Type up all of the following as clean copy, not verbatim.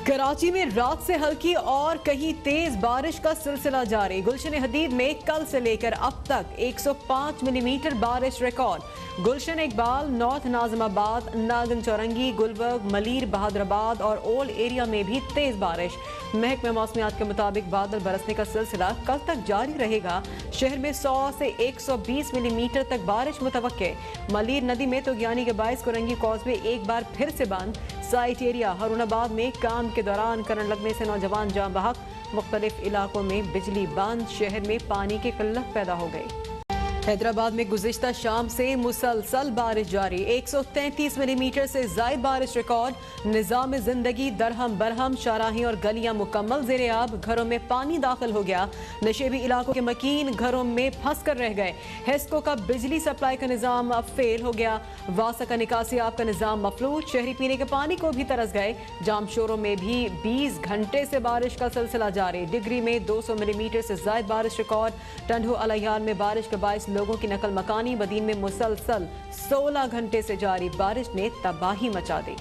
कराची में रात से हल्की और कहीं तेज बारिश का सिलसिला जारी। गुलशन हदीद में कल से लेकर अब तक 105 मिलीमीटर बारिश रिकॉर्ड। गुलशन इकबाल, नॉर्थ नाजिमाबाद, नागन चौरंगी, गुलबर्ग, मलीर, बहादुराबाद और ओल्ड एरिया में भी तेज बारिश। महकमा मौसमियात के मुताबिक बादल बरसने का सिलसिला कल तक जारी रहेगा। शहर में 100 से 120 मिलीमीटर तक बारिश मुतवक्के। मलीर नदी में तुगयानी के बायस कुरंगी कॉजवे एक बार फिर से बंद। साइट एरिया हरुणाबाद में काम के दौरान करंट लगने से नौजवान जान बहक। मुख्तलिफ इलाकों में बिजली बंद। शहर में पानी की किल्लत पैदा हो गई। हैदराबाद में गुज़िश्ता शाम से मुसलसल बारिश जारी। 133 मिलीमीटर से ज़ायद बारिश रिकॉर्ड। निज़ाम ज़िंदगी दरहम बरहम, शाहराही और गलियां मुकम्मल ज़ेरे आब। घरों में पानी दाखिल हो गया। नशेबी इलाकों के मकीन घरों में फंस कर रह गए। हेस्को का बिजली सप्लाई का निज़ाम अब फेल हो गया। वासा का निकासी आब का निज़ाम मफलूज। शहरी पीने के पानी को भी तरस गए। जामशोरों में भी 20 घंटे से बारिश का सिलसिला जारी। डिग्री में 200 मिलीमीटर से ज़ायद बारिश रिकॉर्ड। टंडो अलैयार में बारिश के बायस लोगों की नकल मकानी। बदीन में मुसलसल 16 घंटे से जारी बारिश ने तबाही मचा दी।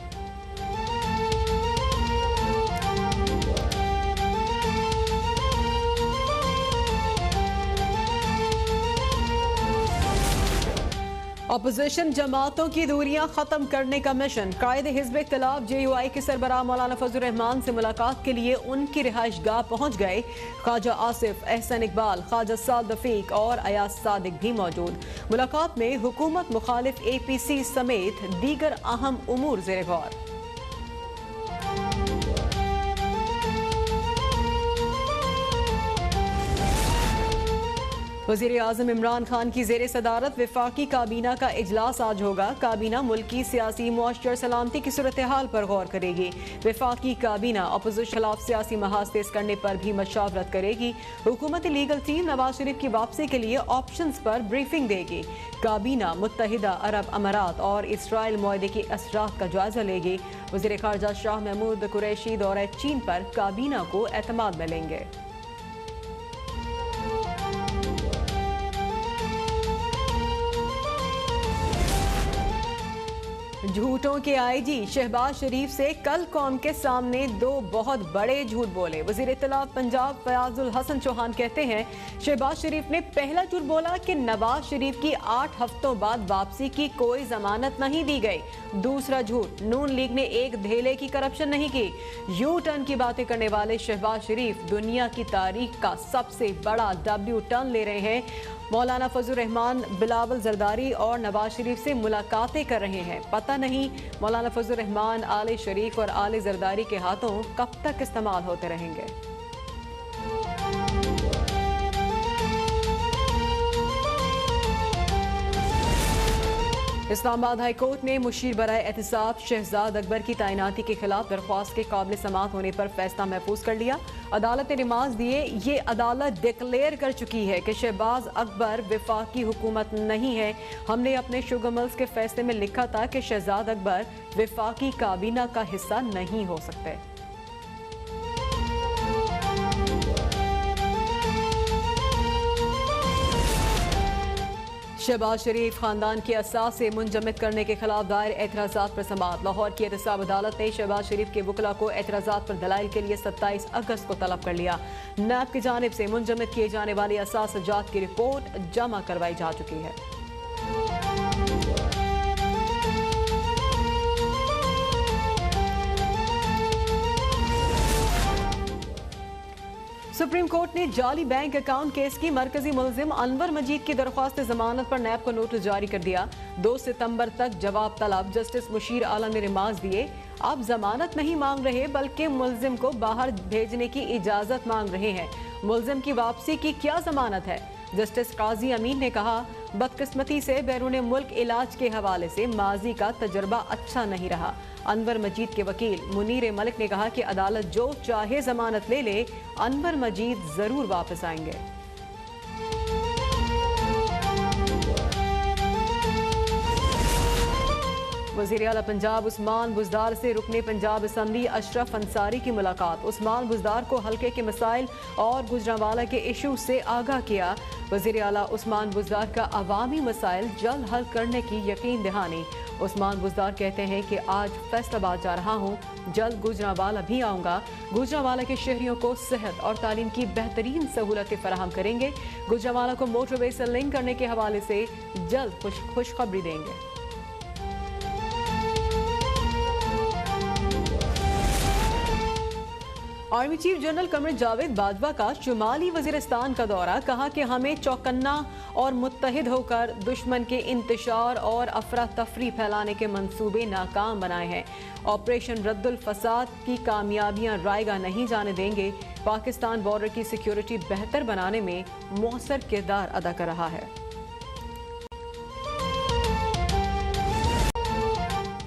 अपोजिशन जमातों की दूरियां खत्म करने का मिशन। कायदे हिज़्ब इख्तिलाफ JUI के सरबराह मौलाना फजल रहमान से मुलाकात के लिए उनकी रिहाइश गाह पहुंच गए। ख्वाजा आसिफ, एहसन इकबाल, ख्वाजा साद रफीक और अयाज सादिक भी मौजूद। मुलाकात में हुकूमत मुखालिफ APC समेत दीगर अहम उमूर ज़ेरे गौर। वज़ीर आज़म इमरान खान की ज़ेरे सदारत वफाकी काबीना का इजलास आज होगा। काबीना मुल्की सियासी मुआशर सलामती की सूरत हाल पर गौर करेगी। वफाकी काबीना अपोजिशन के खिलाफ सियासी महाज तेज करने पर भी मशावरत करेगी। हुकूमती लीगल टीम नवाज शरीफ की वापसी के लिए ऑप्शंस पर ब्रीफिंग देगी। काबीना मुत्तहिदा अरब अमारात और इसराइल मुआहदे की असरात का जायजा लेगी। वज़ीर ख़ारजा शाह महमूद कुरैशी दौरे चीन पर काबीना को एतमाद में लेंगे। झूठों के IG शहबाज शरीफ से कल कौम के सामने दो बहुत बड़े झूठ बोले। वज़ीर इत्तलात पंजाब फयाजुल हसन चौहान कहते हैं शहबाज शरीफ ने पहला झूठ बोला कि नवाज शरीफ की 8 हफ्तों बाद वापसी की कोई जमानत नहीं दी गई। दूसरा झूठ, नून लीग ने एक धेले की करप्शन नहीं की। यू टर्न की बातें करने वाले शहबाज शरीफ दुनिया की तारीख का सबसे बड़ा W टर्न ले रहे हैं। मौलाना फजल रहमान, बिलावल जरदारी और नवाज शरीफ से मुलाकातें कर रहे हैं। पता नहीं मौलाना फजल रहमान, आले शरीफ और आले जरदारी के हाथों कब तक इस्तेमाल होते रहेंगे। इस्लामाबाद हाई कोर्ट ने मुशीर बराए एहतिसाब शहजाद अकबर की तैनाती के खिलाफ दरख्वास्त के काबिल समात होने पर फैसला महफूज कर लिया। अदालत ने रिमांड दिए। ये अदालत डिक्लेयर कर चुकी है कि शहबाज अकबर वफाकी हुकूमत नहीं है। हमने अपने शुगमल्स के फैसले में लिखा था कि शहजाद अकबर वफाकी काबीना का हिस्सा नहीं हो सकते। शहबाज शरीफ खानदान के असास से मुंजमद करने के खिलाफ दायर एतराज़ात पर समाअत। लाहौर की एहतसाब अदालत ने शहबाज शरीफ के वकला को एतराज़ात पर दलाइल के लिए 27 अगस्त को तलब कर लिया। नैब की जानिब से मुंजमद किए जाने वाली असासजात की रिपोर्ट जमा करवाई जा चुकी है। सुप्रीम कोर्ट ने जाली बैंक अकाउंट केस की मरकजी मुलजिम अनवर मजीद की दरख्वास्त जमानत पर नैब को नोटिस जारी कर दिया। 2 सितंबर तक जवाब तलब। जस्टिस मुशीर आलम ने रिमांड दिए। अब जमानत नहीं मांग रहे बल्कि मुलजिम को बाहर भेजने की इजाजत मांग रहे हैं। मुलजिम की वापसी की क्या जमानत है? जस्टिस काजी अमीन ने कहा बदकिस्मती से बैरून मुल्क इलाज के हवाले से माजी का तजर्बा अच्छा नहीं रहा। अनवर मजीद के वकील मुनीर मलिक ने कहा कि अदालत जो चाहे जमानत ले ले, अनवर मजीद जरूर वापस आएंगे। वज़ीर आला पंजाब उस्मान बुज़दार से रुकने पंजाब असम्बली अशरफ अंसारी की मुलाकात। उस्मान बुज़दार को हल्के के मसाइल और गुजरांवाला के इशू से आगाह किया। वज़ीर आला उस्मान बुज़दार का अवामी मसाइल जल्द हल करने की यकीन दहानी। उस्मान बुज़दार कहते हैं कि आज फैसलाबाद जा रहा हूँ, जल्द गुजरांवाला भी आऊँगा। गुजरांवाला के शहरियों को सेहत और तालीम की बेहतरीन सहूलतें फराहम करेंगे। गुजरांवाला को मोटरवे से लिंक करने के हवाले से जल्द खुशखबरी देंगे। Army chief general Qamar Javed Bajwa का शुमाली वजीरिस्तान का दौरा। कहा कि हमें चौकन्ना और मुत्तहिद होकर दुश्मन के इंतशार और अफरा तफरी फैलाने के मंसूबे नाकाम बनाए हैं। ऑपरेशन रद्दुल फसाद की कामयाबियां रायगा नहीं जाने देंगे। पाकिस्तान बॉर्डर की सिक्योरिटी बेहतर बनाने में मौसर किरदार अदा कर रहा है।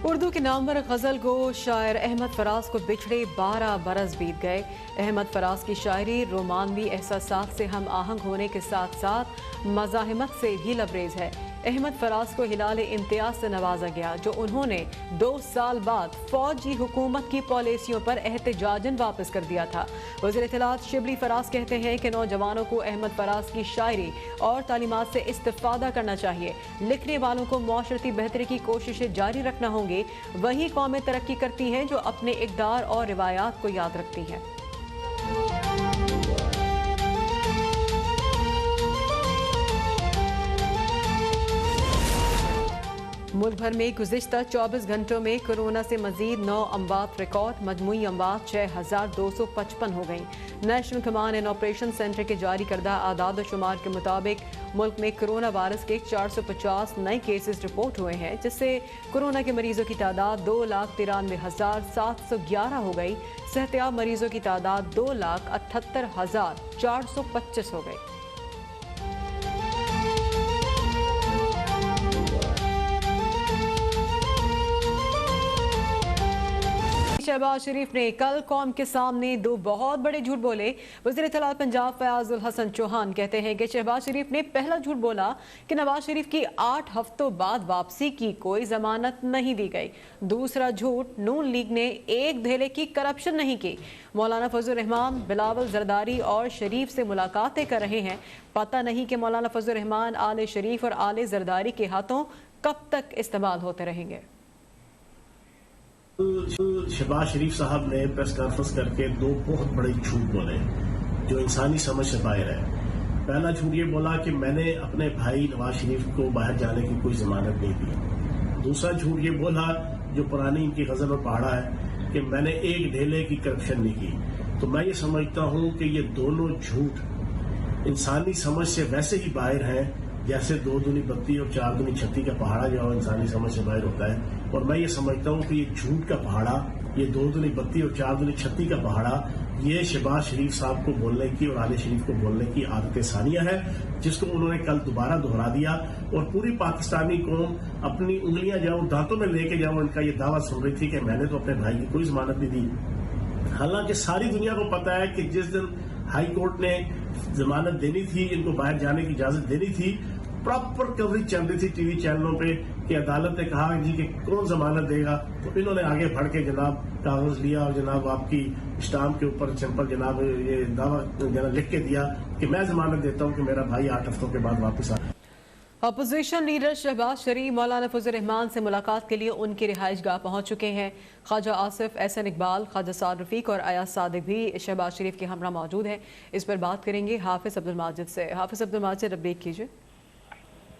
उर्दू के नामवर गज़ल गो शायर अहमद फराज को बिछड़े 12 बरस बीत गए। अहमद फराज की शायरी रोमानवी एहसासात से हम आहंग होने के साथ साथ मज़ाहिमत से भी लबरेज है। अहमद फराज को हिलाल इम्तियाज से नवाजा गया, जो उन्होंने 2 साल बाद फौजी हुकूमत की पॉलिसियों पर एहतजाजन वापस कर दिया था। वज़ीर इत्तलात शिबली फराज कहते हैं कि नौजवानों को अहमद फराज की शायरी और तालीमात से इस्तिफादा करना चाहिए। लिखने वालों को माशरती बेहतरी की कोशिशें जारी रखना होंगी। वही कौमें तरक्की करती हैं जो अपने इक़दार और रिवायात को याद रखती हैं। मुल्क भर में गुज़िश्ता 24 घंटों में कोरोना से मजीद 9 अमवात रिकॉर्ड। मजमूई अमवात 6255 हो गई। National command and operation centre के जारी करदा आदाद शुमार के मुताबिक मुल्क में कोरोना वायरस के 450 नए केसेस रिपोर्ट हुए हैं, जिससे कोरोना के मरीजों की तादाद 2,93,711 हो गई। सेहतयाब मरीजों की तादाद 2,78,425 हो गई। शहबाज शरीफ ने कल कौम के सामने 2 बहुत बड़े झूठ बोले। वज़ीर इत्तलात पंजाब फयाजुल हसन चौहान कहते हैं कि शहबाज शरीफ ने पहला झूठ बोला कि नवाज शरीफ की 8 हफ्तों बाद वापसी की कोई जमानत नहीं दी गई। दूसरा झूठ, नून लीग ने एक धेले की करप्शन नहीं की। मौलाना फजल रहमान बिलावल जरदारी और शरीफ से मुलाकातें कर रहे हैं। पता नहीं कि मौलाना फजल रहमान आले शरीफ और आले जरदारी के हाथों कब तक इस्तेमाल होते रहेंगे। शहबाज शरीफ साहब ने प्रेस कॉन्फ्रेंस करके 2 बहुत बड़े झूठ बोले जो इंसानी समझ से बाहर है। पहला झूठ ये बोला कि मैंने अपने भाई नवाज शरीफ को बाहर जाने की कोई जमानत नहीं दी। दूसरा झूठ ये बोला, जो पुरानी इनकी गजल और पहाड़ा है, कि मैंने एक ढेले की करप्शन नहीं की। तो मैं ये समझता हूं कि ये दोनों झूठ इंसानी समझ से वैसे ही बाहर हैं जैसे 2 दूनी 32 और 4 दूनी 36 का पहाड़ा जो इंसानी समझ से बाहर होता है। और मैं ये समझता हूँ कि ये झूठ का पहाड़ा, ये 2 दूनी 32 और 4 दूनी 36 का पहाड़ा, ये शहबाज शरीफ साहब को बोलने की और आले शरीफ को बोलने की आदत सानिया है, जिसको उन्होंने कल दोबारा दोहरा दिया। और पूरी पाकिस्तानी कौम अपनी उंगलियां जाओ दांतों में लेके जाओ, उनका ये दावा सुन रही थी कि मैंने तो अपने भाई की कोई जमानत नहीं दी। हालांकि सारी दुनिया को पता है कि जिस दिन हाई कोर्ट ने जमानत देनी थी, इनको बाहर जाने की इजाजत देनी थी, प्रॉपर कवरेज चल रही थी टीवी चैनलों पे कि अदालत ने कहा जी कि कौन जमानत देगा। तो इन्होंने आगे बढ़ के जनाब कागज लिया और जनाब आपकी स्टाम्प के ऊपर सिंपल जनाब ये दावा लिख के दिया कि मैं जमानत देता हूं कि मेरा भाई 8 हफ्तों के बाद वापस आ। अपोजिशन लीडर शहबाज शरीफ मौलाना फजल रहमान से मुलाकात के लिए उनकी रिहाइश गाह पहुंच चुके हैं। ख्वाजा आसिफ, एहसन इकबाल, ख्वाजा साद रफीक और अयाज सादिक भी शहबाज शरीफ के हमरा मौजूद हैं। इस पर बात करेंगे हाफिज अब्दुल माजिद से। हाफिज अब्दुल माजिद, अपडेट कीजिए।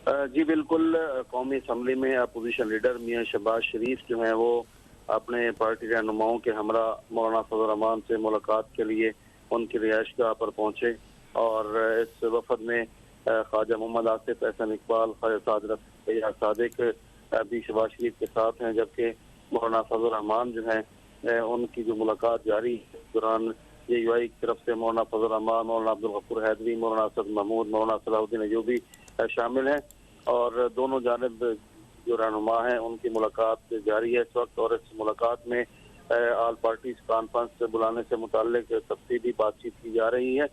जी बिल्कुल, कौमी असम्बली में अपोजिशन लीडर मियां शहबाज शरीफ जो हैं वो अपने पार्टी रहनुमाओं के हमरा मौलाना फजल रहमान से मुलाकात के लिए उनकी रिहाइश गाह पर पहुंचे। और इस वफद में ख्वाजा मोहम्मद आसिफ, एहसन इकबाल, ख्वाजा साद रफीक, सादिक भी शहबाज शरीफ के साथ हैं, जबकि मौलाना फजल रहमान जो हैं उनकी जो मुलाकात जारी दौरान JUI की तरफ से मौलाना फजल रहमान, मौलाना अब्दुल गफूर हैदरी, मौलाना असद महमूद, मौलाना सलाहुद्दीन अयूबी शामिल हैं। और दोनों जानिब जो रहनुमा हैं उनकी मुलाकात जारी है इस वक्त। और इस मुलाकात में ऑल पार्टीज कॉन्फ्रेंस से बुलाने से मुताल्लिक तफसीली बातचीत की जा रही है।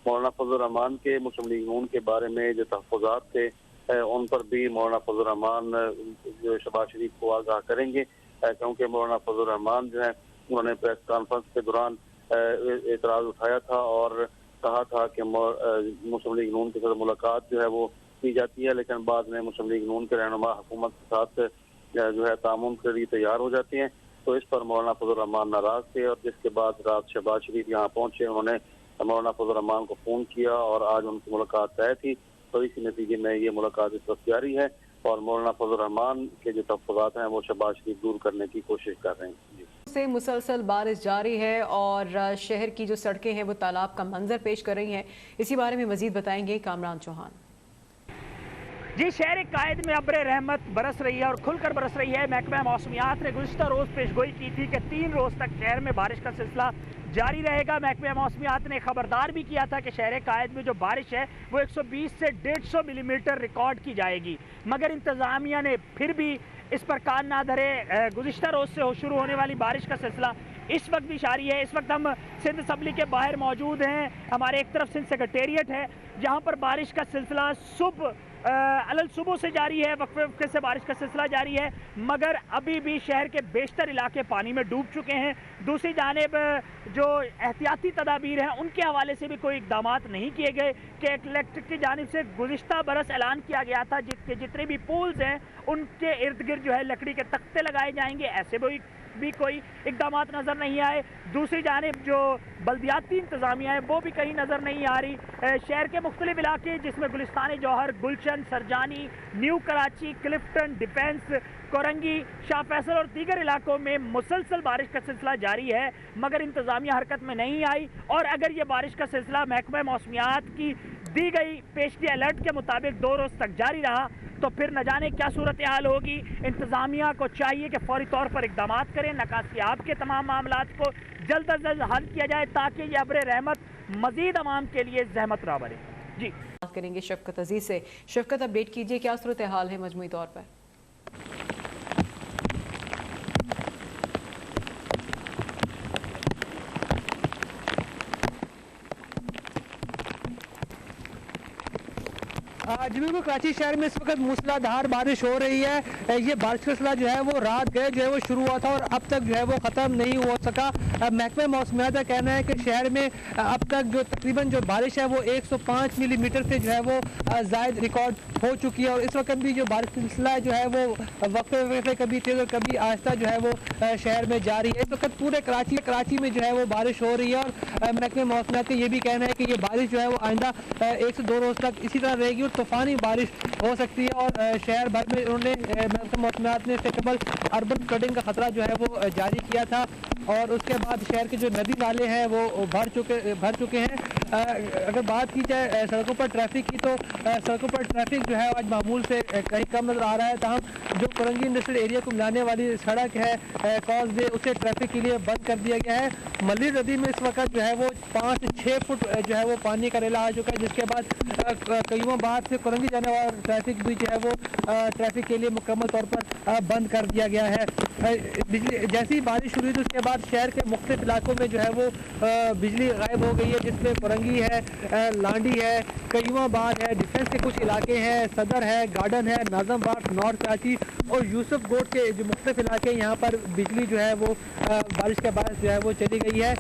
मौलाना फजल रहमान के मुस्लिम लीग नून के बारे में जो तहफ़्फ़ुज़ात थे उन पर भी मौलाना फजल रहमान जो शहबाज शरीफ को आगाह करेंगे, क्योंकि मौलाना फजल रहमान जो है उन्होंने प्रेस कॉन्फ्रेंस के दौरान एतराज उठाया था और कहा था कि मुस्लिम लीग नून के साथ मुलाकात जो है वो की जाती है, लेकिन बाद में मुस्लिम लीग नून के रहनुमा हुकूमत के साथ जो है तामुन के लिए तैयार हो जाते हैं। तो इस पर मौलाना फजल रहमान नाराज थे और जिसके बाद रात शहबाज शरीफ यहाँ पहुंचे, उन्होंने मौलाना फजल रहमान को फोन किया और आज उनकी मुलाकात तय थी। तो इसी नतीजे में ये मुलाकात इस वक्त जारी है और मौलाना फजल रहमान के जो तहफ़्फ़ुज़ात हैं वो शहबाज शरीफ दूर करने की कोशिश कर रहे हैं। जी से मुसलसल बारिश जारी है और शहर की जो सड़कें हैं वो तालाब का मंजर पेश कर रही हैं। इसी बारे में मजीद बताएंगे कामरान चौहान। जी, शहर कायद में अब्र रहमत बरस रही है और खुलकर बरस रही है। महकमा मौसमियात ने गुज़िश्ता रोज़ पेशगोई की थी कि 3 रोज़ तक शहर में बारिश का सिलसिला जारी रहेगा। महकमा मौसमियात ने खबरदार भी किया था कि शहर कायद में जो बारिश है वो 120 से 150 मिलीमीटर रिकॉर्ड की जाएगी, मगर इंतज़ामिया ने फिर भी इस पर कान ना धरे। गुज़िश्ता रोज़ से शुरू होने वाली बारिश का सिलसिला इस वक्त भी जारी है। इस वक्त हम सिंध असम्बली के बाहर मौजूद हैं। हमारे एक तरफ सिंध सेक्रेटेरिएट है जहाँ पर बारिश का सिलसिला सुबह से जारी है, वक्फे से बारिश का सिलसिला जारी है, मगर अभी भी शहर के बेशतर इलाके पानी में डूब चुके हैं। दूसरी जानिब जो एहतियाती तदाबीर हैं उनके हवाले से भी कोई इकदाम नहीं किए गए कि इलेक्ट्रिक की जानिब से गुज़िश्ता बरस ऐलान किया गया था जितने भी पूल्स हैं उनके इर्द गिर्द जो है लकड़ी के तख्ते लगाए जाएंगे, ऐसे भी कोई इकदाम नज़र नहीं आए। दूसरी जानिब जो बल्दियाती इंतज़ामिया है वो भी कहीं नज़र नहीं आ रही। शहर के मुख्तलिफ इलाके जिसमें गुलिस्तान जौहर, गुलशन, सरजानी, न्यू कराची, क्लिफ्टन, डिफेंस, कोरंगी, शाह फैसल और दीगर इलाकों में मुसलसल बारिश का सिलसिला जारी है, मगर इंतज़ामिया हरकत में नहीं आई। और अगर ये बारिश का सिलसिला महकमा मौसमियात की दी गई पेशगी अलर्ट के मुताबिक 2 रोज़ तक जारी रहा तो फिर न जाने क्या सूरत हाल होगी। इंतज़ामिया को चाहिए कि फौरी तौर पर इकदाम करें, नकासियाब के तमाम मामलात को जल्द अज जल्द हल किया जाए ताकि ये अब्र रहमत मजीद अवाम के लिए जहमत ना बने। जी बात करेंगे शफकत अजीज से। शफकत, अपडेट कीजिए, क्या सूरत हाल है मजमूई तौर पर? जी बिल्कुल, कराची शहर में इस वक्त मूसलाधार बारिश हो रही है। ये बारिश का सिलसिला जो है वो रात गए जो है वो शुरू हुआ था और अब तक जो है वो ख़त्म नहीं हो सका। महकमा मौसमियात का कहना है कि शहर में अब तक जो तकरीबन जो बारिश है वो 105 मिलीमीटर से जो है वो ज़ायद रिकॉर्ड हो चुकी है और इस वक्त भी जो बारिश का सिलसिला जो है वो वक्फे से कभी तेज़ और कभी आहिस्ता जो है वो शहर में जारी है। इस वक्त पूरे कराची में जो है वो बारिश हो रही है और महकमा मौसमियात का ये भी कहना है कि ये बारिश जो है वो आइंदा 1 से 2 रोज़ तक इसी तरह रहेगी और तूफ़ानी बारिश हो सकती है। और शहर भर में उन्होंने महकमा मौसमियात ने स्टेबल अर्बन फ्लडिंग का खतरा जो है वो जारी किया था और उसके बाद शहर के जो नदी नाले हैं वो भर चुके हैं। अगर बात की जाए सड़कों पर ट्रैफिक की तो सड़कों पर ट्रैफिक जो है आज मामूल से कहीं कम नज़र आ रहा है। ताहम जो कोरंगी इंडस्ट्रियल एरिया को मिलाने वाली सड़क है कॉज वे, उसे ट्रैफिक के लिए बंद कर दिया गया है। मल्ली नदी में इस वक्त जो है वो 5 से 6 फुट जो है वो पानी का रेला आ चुका है, जिसके बाद कईयों बाद से कोरंगी जाने वाला ट्रैफिक भी जो है वो ट्रैफिक के लिए मुकम्मल तौर पर बंद कर दिया गया है। बिजली जैसी बारिश शुरू हुई तो उसके बाद शहर के मुख्तलिफ इलाकों में जो है वो बिजली गायब हो गई है, जिसमें कोरंगी है, लांडी है, कयूमाबाद है, डिफेंस के कुछ इलाके हैं, सदर है, गार्डन है, नाजमबाग, नॉर्थ कराची और यूसुफ गोड के जो मुख्तलिफ इलाके हैं यहाँ पर बिजली जो है वो बारिश के बाद जो है वो चली गई है।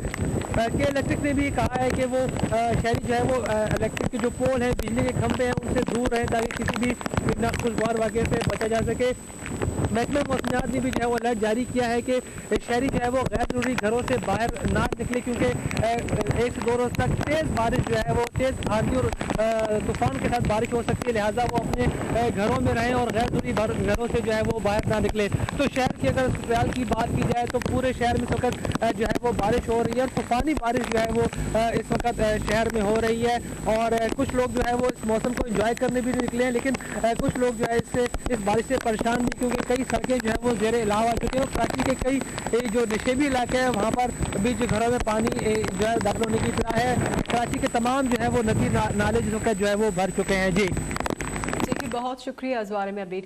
के इलेक्ट्रिक ने भी कहा है कि वो शहरी जो है वो इलेक्ट्रिक के जो पोल हैं, बिजली के खंभे हैं, उनसे दूर रहें ताकि किसी भी नाखुशगवार वाक़े से बचा जा सके। महकमा मौसमियात ने भी जो है वो अलर्ट जारी किया है कि शहरी जो है वो गैर जरूरी घरों से बाहर ना निकले, क्योंकि 1 से 2 रोज़ तक तेज़ बारिश जो है वो तेज़ आंधी और तूफान के साथ बारिश हो सकती है, लिहाजा वो अपने घरों में रहें और गैर जरूरी घरों से जो है वो बाहर ना निकले। तो शहर की अगर सूरत की बात की जाए तो पूरे शहर में इस वक्त जो है वो बारिश हो रही है और तूफानी बारिश जो है वो इस वक्त शहर में हो रही है और कुछ लोग जो है वो इस मौसम को एंजॉय करने भी निकले हैं, लेकिन कुछ लोग जो है इस बारिश से परेशान भी, क्योंकि कई सड़कें जो है वो ज़ेरे इलाव आ चुकी हैं और कराची के कई जो नशेबी इलाके हैं वहाँ पर भी जो घरों में पानी जो है दाखिल होने की इत्तला है। कराची के तमाम जो है वो नदी नाले जो है वो भर चुके हैं। जी ठीक है, बहुत शुक्रिया इस बारे में अपडेट